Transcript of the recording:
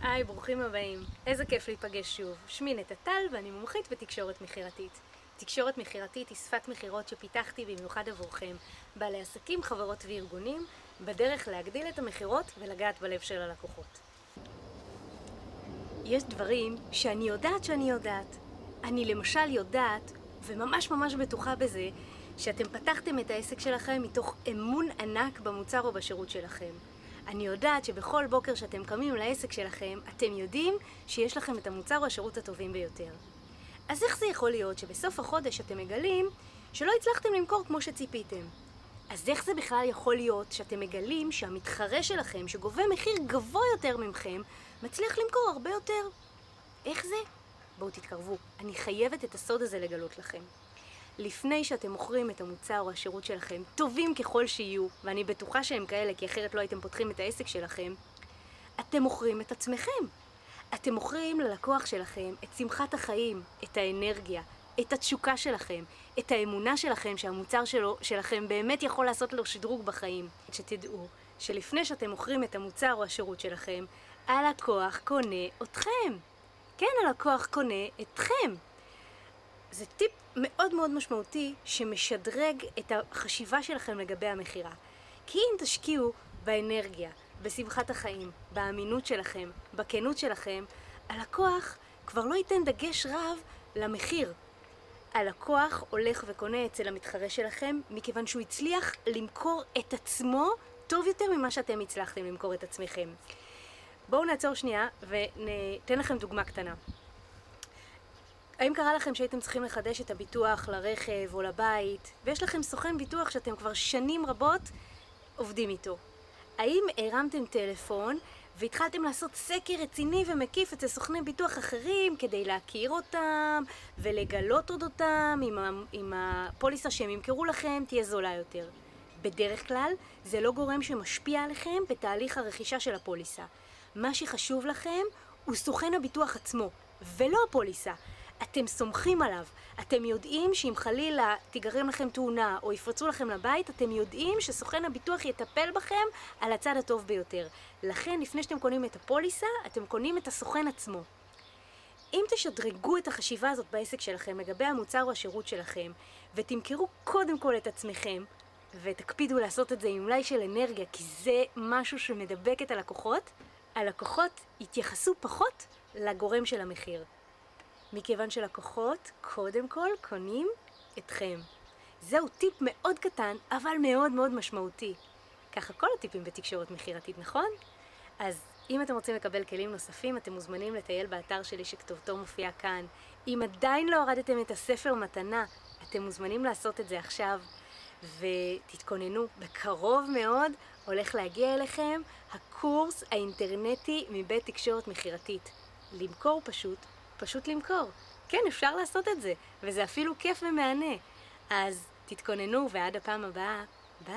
היי, ברוכים הבאים. איזה כיף להיפגש שוב. שמי נטע טל ואני מומחית בתקשורת מכירתית. תקשורת מכירתית היא שפת מכירות שפיתחתי במיוחד עבורכם, בעלי עסקים, חברות וארגונים, בדרך להגדיל את המכירות ולגעת בלב של הלקוחות. יש דברים שאני יודעת. אני למשל יודעת, וממש בטוחה בזה, שאתם פתחתם את העסק שלכם מתוך אמון ענק במוצר או בשירות שלכם. אני יודעת שבכל בוקר שאתם קמים לעסק שלכם, אתם יודעים שיש לכם את המוצר או השירות הטובים ביותר. אז איך זה יכול להיות שבסוף החודש אתם מגלים שלא הצלחתם למכור כמו שציפיתם? אז איך זה בכלל יכול להיות שאתם מגלים שהמתחרה שלכם, שגובה מחיר גבוה יותר ממכם, מצליח למכור הרבה יותר? איך זה? בואו תתקרבו, אני חייבת את הסוד הזה לגלות לכם. לפני שאתם מוכרים את המוצר או השירות שלכם, טובים ככל שיהיו, ואני בטוחה שהם כאלה, כי אחרת לא הייתם פותחים את העסק שלכם, אתם מוכרים את עצמכם. אתם מוכרים ללקוח שלכם את שמחת החיים, את האנרגיה, את התשוקה שלכם, את האמונה שלכם שהמוצר שלכם באמת יכול לעשות לו שדרוג בחיים. שתדעו שלפני שאתם מוכרים את המוצר או השירות שלכם, הלקוח קונה אתכם. כן, הלקוח קונה אתכם. זה טיפ מאוד משמעותי שמשדרג את החשיבה שלכם לגבי המכירה. כי אם תשקיעו באנרגיה, בשמחת החיים, באמינות שלכם, בכנות שלכם, הלקוח כבר לא ייתן דגש רב למחיר. הלקוח הולך וקונה אצל המתחרה שלכם מכיוון שהוא הצליח למכור את עצמו טוב יותר ממה שאתם הצלחתם למכור את עצמכם. בואו נעצור שנייה וניתן לכם דוגמה קטנה. האם קרה לכם שהייתם צריכים לחדש את הביטוח לרכב או לבית, ויש לכם סוכן ביטוח שאתם כבר שנים רבות עובדים איתו? האם הרמתם טלפון והתחלתם לעשות סקר רציני ומקיף אצל סוכני ביטוח אחרים כדי להכיר אותם ולגלות אודותם אם הפוליסה שהם ימכרו לכם תהיה זולה יותר? בדרך כלל זה לא גורם שמשפיע עליכם בתהליך הרכישה של הפוליסה. מה שחשוב לכם הוא סוכן הביטוח עצמו ולא הפוליסה. אתם סומכים עליו, אתם יודעים שאם חלילה תיגרם לכם תאונה או יפרצו לכם לבית, אתם יודעים שסוכן הביטוח יטפל בכם על הצד הטוב ביותר. לכן לפני שאתם קונים את הפוליסה, אתם קונים את הסוכן עצמו. אם תשדרגו את החשיבה הזאת בעסק שלכם לגבי המוצר או השירות שלכם, ותמכרו קודם כל את עצמכם, ותקפידו לעשות את זה עם מלאי של אנרגיה, כי זה משהו שמדבק את הלקוחות, הלקוחות יתייחסו פחות לגורם של המחיר. מכיוון שלקוחות קודם כל קונים אתכם. זהו טיפ מאוד קטן, אבל מאוד משמעותי. ככה כל הטיפים בתקשורת מכירתית, נכון? אז אם אתם רוצים לקבל כלים נוספים, אתם מוזמנים לטייל באתר שלי שכתובתו מופיע כאן. אם עדיין לא הורדתם את הספר מתנה, אתם מוזמנים לעשות את זה עכשיו. ותתכוננו, בקרוב מאוד הולך להגיע אליכם הקורס האינטרנטי מבית תקשורת מכירתית. למכור פשוט למכור. כן, אפשר לעשות את זה, וזה אפילו כיף ומענה. אז תתכוננו ועד הפעם הבאה. ביי.